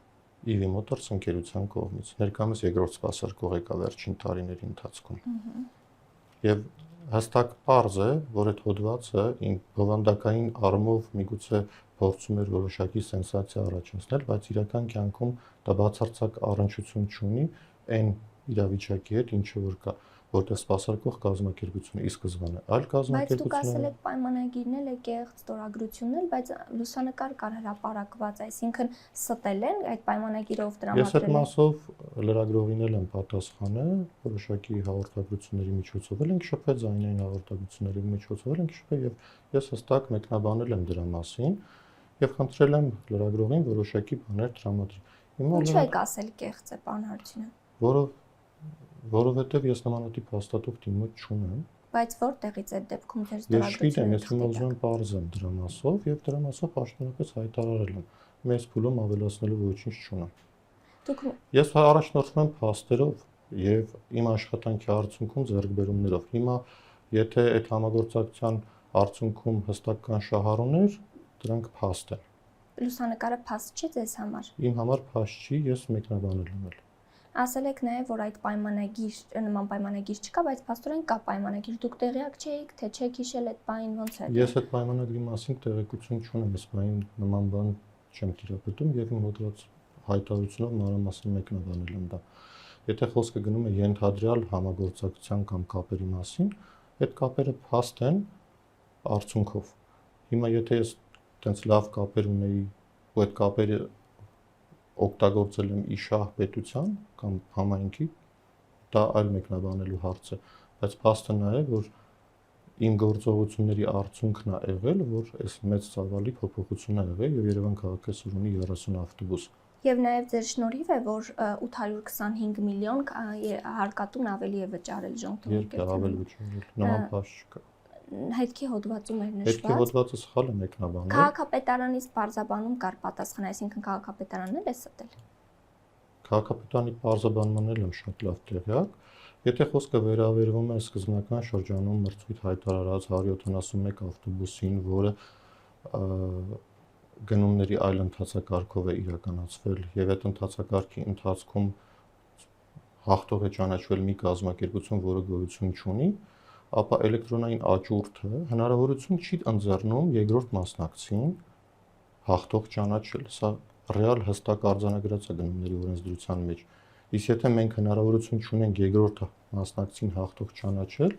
EV Motors ընկերության կողմից։ Ներկայումս երկրորդ սպասարկող եկա վերջին տարիների ընթացքում։ Եվ հստակ պարզ է, որ այդ հոդվածը բովանդակային առումով միգուցե փորձում էր որոշակի սենսացիա առաջացնել, բայց իրական կյանքում դա բացարձակ առնչություն չունի այն իրավիճակի հետ, ինչը որ կա, որտեղ սպասարկող կազմակերպությունը ի սկզբանե այլ Բայց դուք ասել կազմակերպություն է։ եք պայմանագիրն էլ է կեղծ, ստորագրությունն էլ, բայց լուսանկար կար հրապարակված, այսինքն ստել են այդ պայմանագիրով Ես այդ տրամադրել են։ մասով լրագրողին էլ եմ պատասխանել, որոշակի հաղորդագրությունների միջոցով ենք շփվել, ձայնային հաղորդագրությունների միջոցով ենք շփվել եւ ես հստակ մեկնաբանել եմ դրա մասին եւ խնդրել եմ լրագրողին որոշակի բաներ տրամադրի։ Հիմա Ինչու եք ասել կեղծ է, պարոն Հարությունյան։ որովհետեւ ես նմանատիպ հաստատող դիմոց չունեմ։ Բայց որտեղից է դեպքում ձեր Ես գիտեմ, ստորագրությունը։ ես հիմա ուզում եմ բարձեմ դրա մասով եւ դրա մասով պաշտոնապես հայտարարել եմ։ Մեծ փուլում ավելացնելու ոչինչ չունեմ։ Դուք Ես առաջնորդվում եմ փաստերով եւ իմ աշխատանքի արդյունքում ձեռքբերումներով։ Հիմա եթե այդ համագործակցության արդյունքում հստակ կան շահառուներ, դրանք փաստ են։ լուսանկարը փաստ չի ձեզ համար։ Իմ համար փաստ չի, ես մեկնաբանել եմ։ Ասել եք նաև, որ այդ պայմանագիր, նման պայմանագիր չկա, բայց փաստորեն կա պայմանագիր։ Դուք տեղյակ չէիք, թե չեք հիշել այդ բանին ոնց է։ Ես այդ պայմանագրի մասին տեղեկություն չունեմ, ես բային նման բան չեմ տիրապետում եւ իմ հոդված հայտարարությունով մանրամասն մեկնաբանել եմ դա։ Եթե խոսքը գնում է ենթադրյալ համագործակցության կամ կապերի մասին, այդ կապերը փաստ են արդյունքով։ Հիմա եթե ես այդպես լավ կապեր ունեի, ու այդ կապերը օգտագործել եմ իշահ պետության կամ համայնքի, դա այլ մեկնաբանելու հարց է, բայց փաստը նա է, որ իմ գործողությունների արդյունքն է եղել, որ այս մեծ ծավալի փոփոխություն է եղել եւ Երևան քաղաքը ունի 30 ավտոբուս։ Եվ նաև ձեր շնորհիվ է, որ 825 միլիոն հարկատուն ավելի է վճարել Ժոնգթոնգ Երկու ավել վճարել, նման փաստ չկա։ Հետքի հոդվածում էր Հետքի նշված։ հոդվածը սխալ է մեկնաբանել։ Քաղաքապետարանից բարձաբանում կար պատասխան, այսինքն քաղաքապետարանն էլ է ստել։ Քաղաքապետարանի բարձաբանման էլ եմ շատ լավ տեղյակ։ Եթե խոսքը վերաբերվում է սկզբնական շրջանում մրցույթ հայտարարած 171 ավտոբուսին, որը գնումների այլ ընթացակարգով է իրականացվել եւ այդ ընթացակարգի ընթացքում հաղթող է ճանաչվել մի կազմակերպություն, որը գոյություն չունի, ապա էլեկտրոնային աճուրդը հնարավորություն չի ընձեռնում երկրորդ մասնակցին հաղթող ճանաչել։ Սա ռեալ հստակ արձանագրած է գնումների օրենսդրության մեջ։ Իսկ եթե մենք հնարավորություն չունենք երկրորդ մասնակցին հաղթող ճանաչել,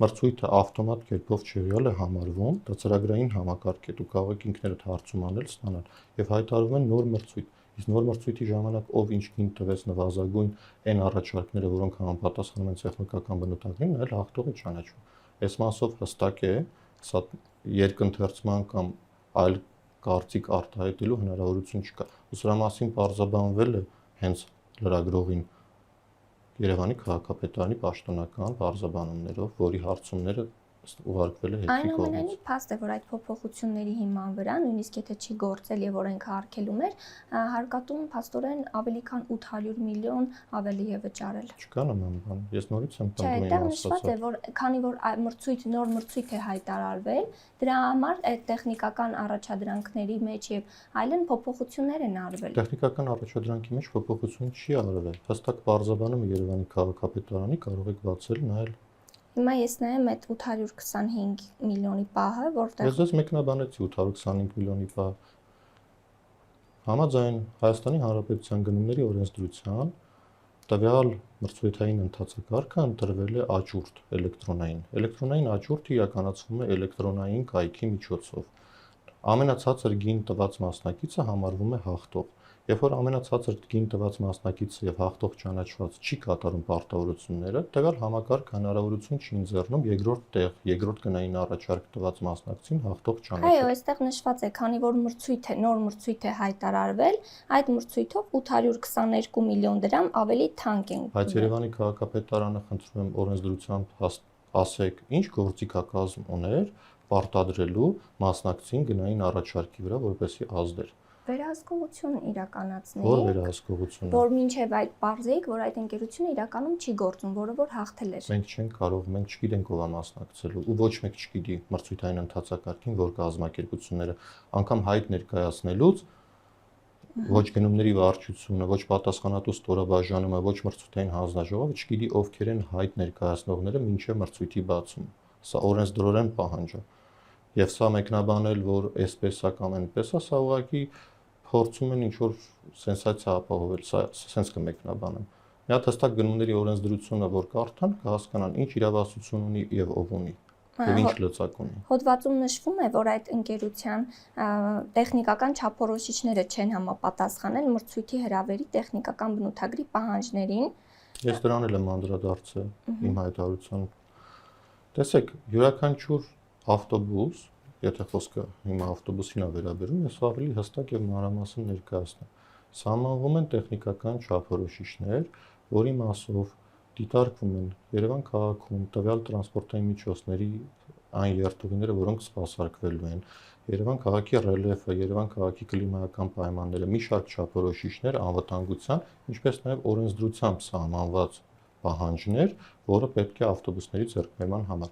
մրցույթը ավտոմատ կերպով չեղյալ է համարվում, դա ծրագրային համակարգ է, դու կարող եք ինքներդ հարցում անել, ստանալ եւ հայտարարվում է նոր մրցույթ։ Իսկ նոր մրցույթի ժամանակ ով ինչ գին տվեց նվազագույն այն առաջարկները, որոնք համապատասխանում են տեխնիկական բնութագրին, այլ հաղթողը ճանաչվում։ Այս մասով հստակ է, սա երկընթերցման կամ այլ կարծիք արտահայտելու հնարավորություն չկա։ Ուսրա մասին բարձաբանվել է հենց լրագրողին Երևանի քաղաքապետարանի պաշտոնական բարձաբանումներով, որի հարցումները ուղարկվել է հետքի կողմից։ Այնուամենայնիվ փաստ է, որ այդ փոփոխությունների հիման վրա, նույնիսկ եթե չի գործել եւ օրենքը արգելում էր, հարկատուն փաստորեն ավելի քան 800 միլիոն ավելի է վճարել։ Չկա նման բան։ Ես նորից եմ Չէ, պնդում այդտեղ իմ նշված է, ասածը։ որ քանի որ նոր մրցույթ է հայտարարվել, դրա համար այդ տեխնիկական առաջադրանքների մեջ եւ այլն փոփոխություններ են արվել։ Տեխնիկական առաջադրանքի մեջ փոփոխություն չի արվել։ Հստակ բարձրաբանում Երևանի քաղաքապետարանի կարող եք բացել նայել։ Հիմա ես նայեմ այդ 825 միլիոնի պահը, որտեղ Ես դες մեկնաբանեցի 825 միլիոնի պահ։ Համաձայն Հայաստանի Հանրապետության գնումների օրենսդրության տվյալ մրցույթային ընթացակարգը ընտրվել է աճուրդ էլեկտրոնային։ Էլեկտրոնային աճուրդը իրականացվում է էլեկտրոնային կայքի միջոցով։ Ամենացածր գին տված մասնակիցը համարվում է հաղթող։ Երբ որ ամենացածր գին տված մասնակիցը եւ հաղթող ճանաչված չի կատարում պարտավորությունները, տվյալ համակարգ հնարավորություն չի ընձեռնում երկրորդ տեղ, երկրորդ գնային առաջարկ տված մասնակցին հաղթող այո, ճանաչել։ այստեղ նշված է, քանի որ նոր մրցույթ է հայտարարվել, այդ մրցույթով 822 միլիոն դրամ ավելի թանկ են։ Բայց Երևանի քաղաքապետարանը խնդրում եմ օրենսդրությամբ ասեք, ինչ գործիքակազմ ուներ պարտադրելու մասնակցին գնային առաջարկի վրա, որպեսզի ազդեր։ Վերահսկողություն իրականացնի։ Որ վերահսկողությունը։ Որ մինչև այդ բարձեիք, որ այդ ընկերությունը իրականում չի գործում, որը որ հաղթել էր։ Մենք չենք կարող, մենք չգիտենք ով է մասնակցելու ու ոչ մեկ չգիտի մրցույթային ընթացակարգին, որ կազմակերպությունները անգամ հայտ ներկայացնելուց ոչ գնումների վարչությունը, ոչ պատասխանատու ստորաբաժանումը, ոչ մրցույթային հանձնաժողովը չգիտի ովքեր են հայտ ներկայացնողները մինչև մրցույթի բացում։ Սա օրենսդրորեն պահանջ է։ Եվ սա մեկնաբանել, որ այսպես է կամ այնպես է, սա ուղղակի փորձում են ինչ-որ սենսացիա ապահովել, սա սենց կմեկնաբանեմ։ Մի հատ հստակ գնումների օրենսդրությունը, որ կարդան, կհասկանան ինչ իրավասություն ունի եւ ով ունի, եւ ինչ լծակ ունի։ Հոդվածում նշվում է, որ այդ ընկերության տեխնիկական չափորոշիչները չեն համապատասխանել մրցույթի հրավերի տեխնիկական բնութագրի պահանջներին։ Ես դրան էլ եմ անդրադարձել իմ հայտարարությամբ։ Տեսեք, յուրաքանչյուր ավտոբուս, եթե խոսքը հիմա ավտոբուսին է վերաբերում, ես ավելի հստակ եւ մանրամասն ներկայացնեմ։ Սահմանվում են տեխնիկական չափորոշիչներ, որի մասով դիտարկվում են Երևան քաղաքում տվյալ տրանսպորտային միջոցների այն երթուղիները, որոնք սպասարկվելու են, Երևան քաղաքի ռելիեֆը, Երևան քաղաքի կլիմայական պայմանները, մի շարք չափորոշիչներ անվտանգության, ինչպես նաեւ օրենսդրությամբ սահմանված պահանջներ, որը պետք է ավտոբուսների ձեռքբերման համար։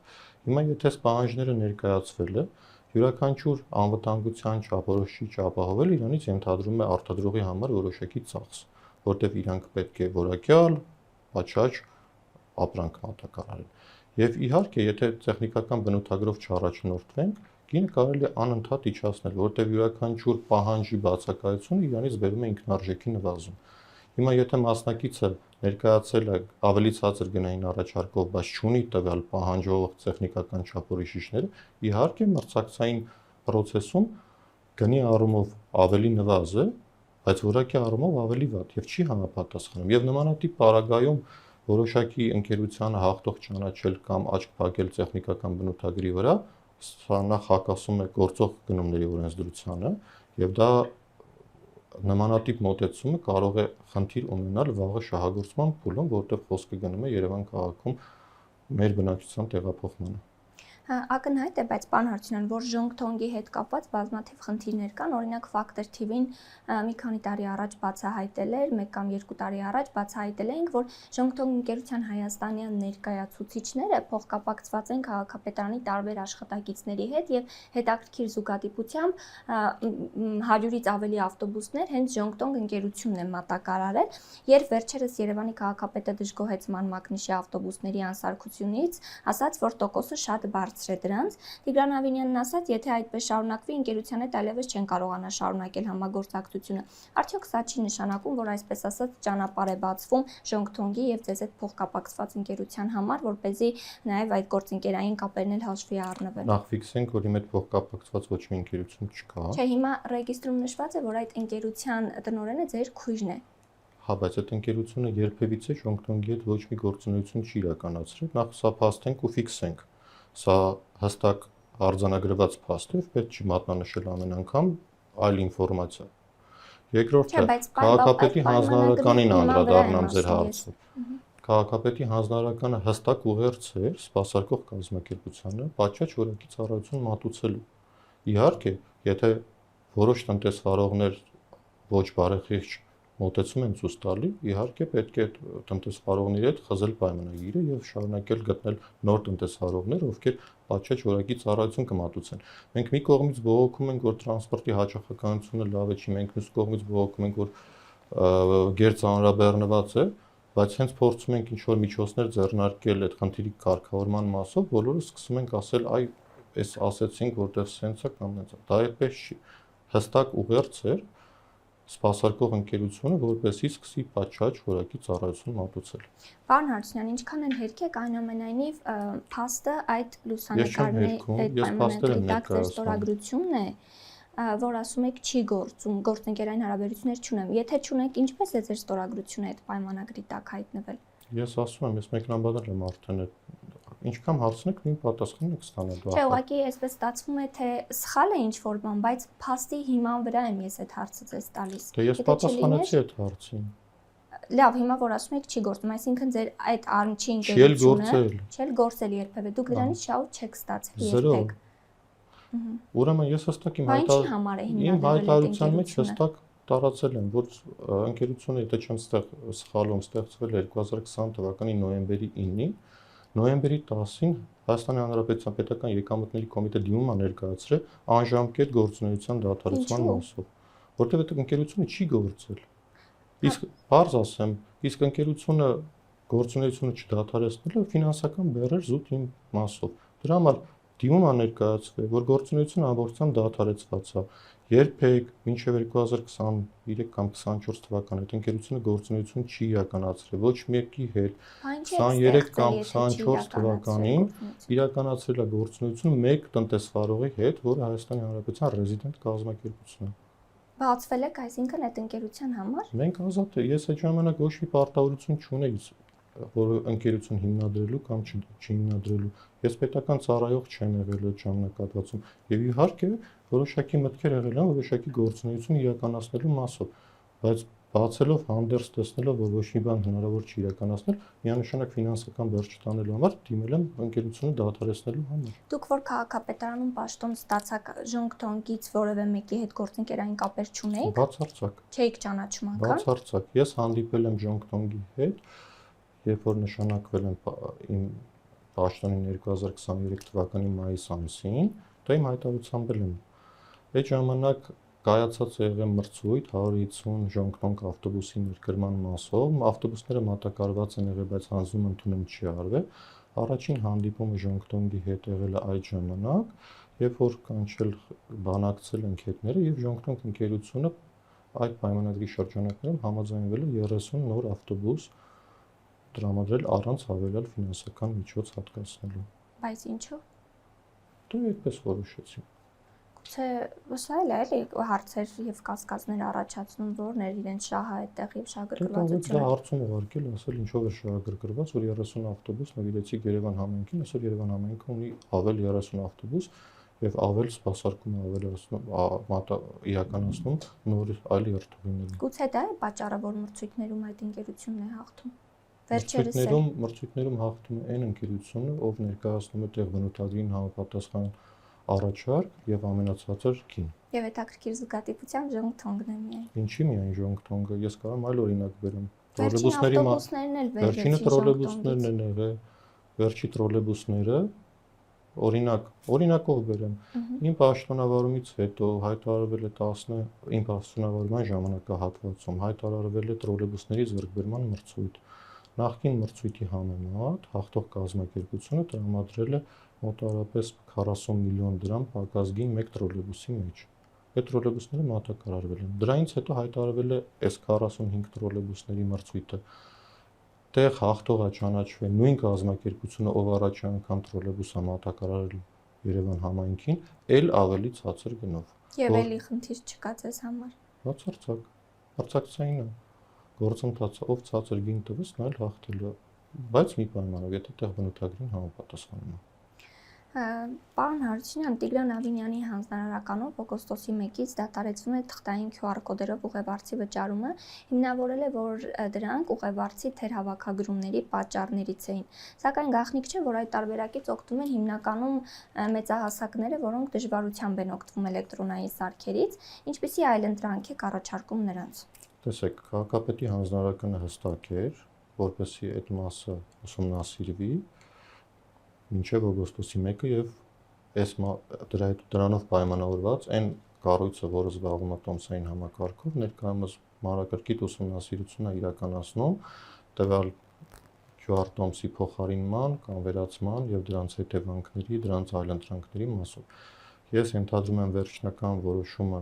Հիմա եթե այս պահանջները ներկայացվել է, յուրաքանչյուր անվտանգության չափորոշիչ ապահովել իրանից ենթադրում է արտադրողի համար որոշակի ծախս, որտեղ իրանք պետք է որակյալ, աճաճ ապրանք մատակարարեն։ Եվ իհարկե, եթե տեխնիկական բնութագրով չառաջնորդվենք, գինը կարելի է անընդհատ իջացնել, որտեղ յուրաքանչյուր պահանջի բացակայությունը իրանից բերում է ինքնարժեքի նվազում։ Հիմա եթե մասնակիցը ներկայացել է ավելի ցածր գնային առաջարկով, բայց չունի տվյալ պահանջող տեխնիկական չափորոշիչները, իհարկե մրցակցային process-ում գնի առումով ավելի նվազ է, բայց որակի առումով ավելի վատ եւ չի համապատասխանում։ Եվ նմանատիպ պարագայում որոշակի ընկերությանը հաղթող ճանաչել կամ աչք փակել տեխնիկական բնութագրի վրա, սա նախ հակասում է գործող գնումների օրենսդրությանը եւ դա նմանատիպ մոտեցումը կարող է խնդիր ունենալ վաղը շահագործման փուլում, որտեղ խոսքը գնում է Երևան քաղաքում մեր բնակչության տեղափոխմանը։ Ակնհայտ է, բայց պարոն Հարությունյան, որ Ժոնգթոնգի հետ կապված բազմաթիվ խնդիրներ կան, օրինակ Factor TV-ն մի քանի տարի առաջ բացահայտել էր, 1 կամ 2 տարի առաջ բացահայտել էինք, որ Ժոնգթոնգ ընկերության հայաստանյան ներկայացուցիչները փոխկապակցված են քաղաքապետարանի տարբեր աշխատակիցների հետ եւ հետաքրքիր զուգադիպությամբ 100-ից ավելի ավտոբուսներ հենց Ժոնգթոնգ ընկերությունն է մատակարարել, երբ վերջերս Երևանի քաղաքապետը դժգոհեց Ման Մակնիշի ավտոբուսների անսարքությունից, ասաց, որ տոկոսը շատ բարձր է դրանց։ Տիգրան Ավինյանն ասաց, եթե այդպես շարունակվի, ընկերության հետ այլևս չեն կարողանա շարունակել համագործակցությունը։ Արդյոք սա չի նշանակում, որ այսպես ասած ճանապարհ է բացվում Ժոնգթոնգի եւ ձեզ հետ փոխկապակցված ընկերության համար, որ เป զի նաեւ այդ գործընկերային կապերն էլ հաշվի առնվեն։ Նախ ֆիքսենք, որ իմ հետ փոխկապակցված ոչ մի ընկերություն չկա։ Չէ, հիմա ռեգիստրում նշված է, որ այդ ընկերության տնօրենը ձեր քույրն է։ Հա, բայց այդ ընկերությունը երբևիցե Ժոնգթոնգի հետ ոչ մի գործունեություն չի իրականացրել, նախ սա փաստենք ու ֆիքսենք։ Սա հստակ արձանագրված փաստ է, պետք չի մատնանշել ամեն անգամ այլ ինֆորմացիա։ Երկրորդը, քաղաքապետի հանձնարարականին անդրադառնամ ձեր հարցը։ քաղաքապետի հանձնարարականը հստակ ուղերձ էր սպասարկող կազմակերպությանը պատշաճ որակի ծառայություն մատուցելու։ Իհարկե, եթե որոշ տնտեսվարողներ ոչ բարեխիղճ մոտեցում են ցույց տալի, իհարկե պետք է տնտեսվարողների հետ խզել պայմանագիրը եւ շարունակել գտնել նոր տնտեսվարողներ, ովքեր պատշաճ որակի ծառայություն կմատուցեն։ Մենք մի կողմից բողոքում ենք, որ տրանսպորտի հաճախականությունը լավ է չի, մենք մյուս կողմից բողոքում ենք, որ գերծանրաբեռնված է, բայց հենց փորձում ենք ինչ-որ միջոցներ ձեռնարկել այդ խնդիրի կարգավորման մասով, բոլորը սկսում ենք ասել, այ էս ասեցինք, որտեղ սենց է կամ այնց է։ Դա այդպես չի։ Հստակ ուղերձ էր սպասարկող ընկերությունը, որպեսզի սկսի պատշաճ որակի ծառայություն մատուցել։ Պարոն Հարությունյան, ինչքան էլ հերքեք, այնուամենայնիվ փաստը այդ լուսանկարների այդ պայմանագրի տակ ձեր ստորագրությունն է, որ ասում եք չի գործում, գործընկերային հարաբերություններ չունեմ։ Եթե չունեք, ինչպես է ձեր ստորագրությունը այդ պայմանագրի տակ հայտնվել։ Ես ասում եմ, ես մեկնաբանել եմ արդեն այդ ինչքան հարցնեք, նույն պատասխանն եք ստանալու։ Չէ, ուղղակի այսպես ստացվում է, թե սխալ է ինչ-որ բան, բայց փաստի հիման վրա եմ ես այդ հարցը ձեզ տալիս։ Դե ես պատասխանեցի այդ հարցին։ Լավ, հիմա որ ասում եք չի գործում, այսինքն ձեր այդ առնչի ընկերությունը չի գործել երբևէ, դուք դրանից շահույթ չեք ստացել երբեք։ Ուրեմն ես հստակ իմ հայտարարության մեջ հստակ տարածել եմ, որ ընկերությունը, եթե չեմ սխալվում, ստեղծվել է 2020 թվականի նոյեմբերի 9-ին, նոյեմբերի 10-ին Հայաստանի Հանրապետության Պետական Եկամուտների կոմիտե դիմում ներկայացրել անժամկետ գործունեության դադարեցման մասով, որտեղ այդ ընկերությունը չի գործել։ Իսկ բարձ ասեմ, իսկ ընկերությունը գործունեությունը չդադարեցնելը ֆինանսական բեռ զուտ իմ մասով։ Դրա համար դիմում ներկայացվել, որ գործունեությունը ամբողջությամբ դադարեցված է։ Երբեք մինչև 2023 կամ 24 թվականը այդ ընկերությունը գործունեություն չի իրականացրել ոչ մեկի հետ։ 23 կամ 24 թվականին իրականացրել է գործունեություն մեկ տնտեսվարողի հետ, որը Հայաստանի Հանրապետության ռեզիդենտ կազմակերպություն է։ Բացվել եք, այսինքն այդ ընկերության համար։ Մենք ազատ է, ես այդ ժամանակ ոչ մի պարտավորություն չունեի, որ ընկերություն հիմնադրելու կամ չհիմնադրելու։ Ես պետական ծառայող չեմ եղել այդ ժամանակահատվածում եւ իհարկե որոշակի մտքեր եղել են որոշակի գործունեություն իրականացնելու մասով, բայց բացելով հանդերձ տեսնելով որ ոչ մի բան հնարավոր չի իրականացնել, միանշանակ ֆինանսական բեռ չտանելու համար դիմել եմ ընկերությունը դադարեցնելու համար։ Դուք որ քաղաքապետարանում պաշտոն ստացաք Ժոնգթոնգից որևէ մեկի հետ գործընկերային կապեր չունեիք։ Բացարձակ։ Չէիք ճանաչում անգամ։ Բացարձակ։ Ես հանդիպել եմ Ժոնգթոնգի հետ, երբ որ նշանակվել եմ իմ պաշտոնին 2023 թվականի մայիս ամսին, դա իմ հայտարարությամբ եմ։ Այդ ժամանակ կայացած է եղել մրցույթ 150 Ժոնգթոնգ ավտոբուսի ներկրման մասով, ավտոբուսները մատակարարված են եղել, բայց հանձնում ընդունում չի արվել։ Առաջին հանդիպումը Ժոնգթոնգի հետ եղել է այդ ժամանակ, երբ որ կանչել բանակցել ենք հետները եւ Ժոնգթոնգ ընկերությունը այդ պայմանագրի շրջանակներում համաձայնվել է 30 նոր ավտոբուս տրամադրել առանց հավելյալ ֆինանսական միջոց հատկացնելու։ Բայց ինչու՞։ Դե այդպես որոշեցին։ Գուցե սա էլ է հարցեր եւ կասկածներ առաջացնում, որներ իրենց շահը այդտեղ եւ շահագրգռվածությունը։ Դա հարցում ուղարկել, ասել ինչով է շահագրգռված, որ 30 ավտոբուս նվիրեցիք Երևան համայնքին, այսօր Երևան համայնքը ունի ավել 30 ավտոբուս եւ ավել սպասարկում իրականացնում նոր այլ երթուղիների։ Գուցե դա է պատճառը, որ մրցույթներում այդ ընկերությունն է հաղթում։ Մրցույթներում հաղթում է այն ընկերությունը, ով ներկայացնում է տեղ բնութագրին համապատասխան առաջարկ եւ ամենացածր գին։ Եվ հետաքրքիր զուգադիպությամբ Ժոնգթոնգն է միայն։ Ինչի միայն Ժոնգթոնգը, ես կարող եմ այլ օրինակ բերեմ։ Տրոլեյբուսներն էլ վերջինը տրոլեյբուսներն են եղել, վերջի տրոլեյբուսները օրինակով բերեմ։ Իմ պաշտոնավարումից հետո հայտարարվել է 10 իմ պաշտոնավարման ժամանակահատվածում հայտարարվել է տրոլեյբուսների ձեռքբերման մրցույթ։ Նախկին մրցույթի համեմատ հաղթող կազմակերպությունը տրամադրել է մոտավորապես 40 միլիոն դրամ պակասգին մեկ տրոլեյբուսի մեջ։ Այդ տրոլեյբուսները մատակարարվել են։ Դրանից հետո հայտարարվել է այս 45 տրոլեյբուսների մրցույթը։ Տեղ հաղթողը ճանաչվել նույն կազմակերպությունը, ով առաջի անգամ տրոլեյբուս է մատակարարել Երևան համայնքին, ել ավելի ցածր գնով։ Եվ էլի խնդիր չկա ձեզ համար։ Բացարձակ։ Հարցակցային է։ Գործընթացը ով ցածր գին տվեց, նա էլ հաղթելու է, բայց մի պայմանով, եթե տեղ բնութագրին համապատասխանում է։ Պարոն Հարությունյան, Տիգրան Ավինյանի հանձնարարականով օգոստոսի 1-ից դադարեցվում է թղթային QR կոդերով ուղևորցի վճարումը, հիմնավորել է, որ դրանք ուղևորցի թերհավաքագրումների պատճառներից էին։ Սակայն գաղտնիք չէ, որ այդ տարբերակից օգտվում են հիմնականում մեծահասակները, որոնք դժվարությամբ են օգտվում էլեկտրոնային սարքերից, ինչպիսի այլընտրանք եք առաջարկում նրանց։ Տեսեք, քաղաքապետի հանձնարարականը հստակ էր, որպեսզի այդ մասը ուսումնասիրվի մինչև օգոստոսի 1-ը եւ դրանով պայմանավորված այն կառույցը, որը զբաղվում է տոմսային համակարգով, ներկայումս մանրակրկիտ ուսումնասիրություն է իրականացնում տվյալ QR տոմսի փոխարինման կամ վերացման եւ դրանց հետևանքների, դրանց այլընտրանքների մասով։ Ես ենթադրում եմ վերջնական որոշումը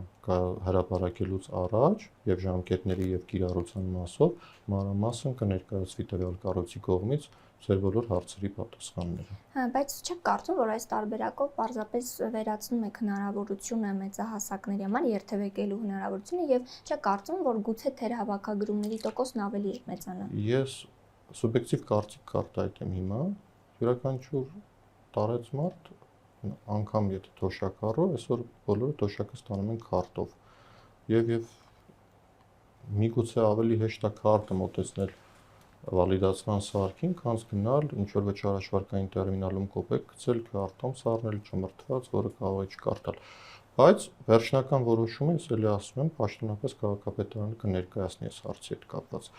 հրապարակելուց առաջ եւ ժամկետների եւ կիրառության մասով մանրամասն կներկայացվի տվյալ կառույցի կողմից ձեր բոլոր հարցերի պատասխանները։ Բայց չեք կարծում, որ այս տարբերակով պարզապես վերացնում եք հնարավորությունը մեծահասակների համար երթևեկելու հնարավորությունը եւ չեք կարծում, որ գուցե թերհավաքագրումների տոկոսն ավելի մեծանա։ Ես սուբյեկտիվ կարծիք կարտահայտեմ հիմա, յուրաքանչյուր տարեց մարդ անգամ եթե թոշակառու, այսօր բոլորը թոշակը ստանում են քարտով։ Եվ միգուցե ավելի հեշտ է քարտը մոտեցնել վալիդացման սարքին, քան գնալ ինչ որ վճարաշվարկային տերմինալում կոպեկ գցել, քարտում սառնել ճմրթված, որը կարող է չկարտալ։ Բայց վերջնական որոշումը ես էլի ասում եմ, պաշտոնապես քաղաքապետարանը կներկայացնի այս հարցի հետ կապված։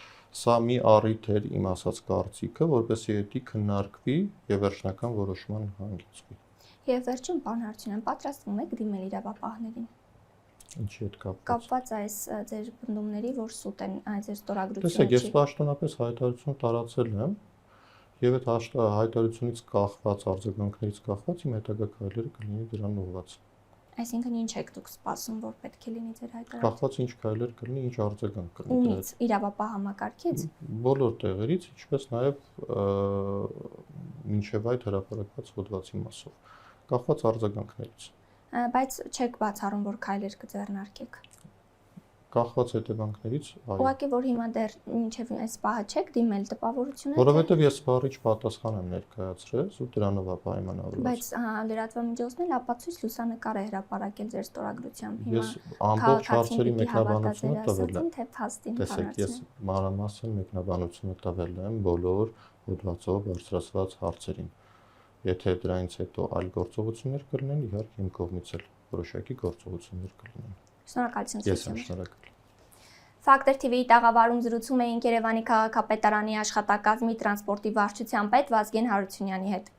Սա մի առիթ էր իմ ասած կարծիքը, որպեսզի դա քննարկվի եւ վերջնական որոշման հանգեցվի։ Եվ վերջում, պարոն Հարությունյան, պատրաստվում եք դիմել իրավապահներին։ Ինչի հետ կապված այս ձեր բնդումների, որ սուտ են այս ձեր ստորագրությունը։ Տեսեք, ես պաշտոնապես հայտարարություն տարածել եմ եւ այդ հայտարարությունից կախված արձագանքներից կախված իմ հետագա քայլերը կլինի դրան ուղղված։ Այսինքն ինչ եք դուք սպասում, որ պետք է լինի ձեր հայտարարությունը։ Կախված ինչ քայլեր կլինի, ինչ արձագանք կլինի։ Ումից իրավապահ համակարգից։ Բոլոր տեղերից, ինչպես նաեւ մինչեւ այդ հրապարակված հոդվածի մասով։ Կախված արձագանքներից։ Բայց չեք բացառում, որ քայլեր կձեռնարկեք։ Կախված հետևանքներից, այո։ Ուղղակի որ հիմա դեռ մինչև այս պահը չեք դիմել տպավորությունը։ Որովհետև ես սպառիչ պատասխան եմ ներկայացրել, ու դրանով է պայմանավորված։ Բայց լրատվամիջոցն էլ ապացույց լուսանկար է հրապարակել ձեր ստորագրությամբ հիմա։ Ես ամբողջ հարցերի մեկնաբանությունը տվել եմ։ Թե փաստին Տեսեք, ես մանրամասն մեկնաբանությունը տվել եմ բոլոր հոդվածով բարձրացված հարցերին։ Եթե դրանից հետո այլ գործողություններ կլինեն, իհարկե իմ կողմից էլ որոշակի գործողություններ կլինեն։ Շնորհակալություն։ Ես եմ շնորհակալ։ Factor TV-ի տաղավարում զրուցում էինք Երևանի քաղաքապետարանի աշխատակազմի տրանսպորտի վարչության պետ Վազգեն Հարությունյանի հետ։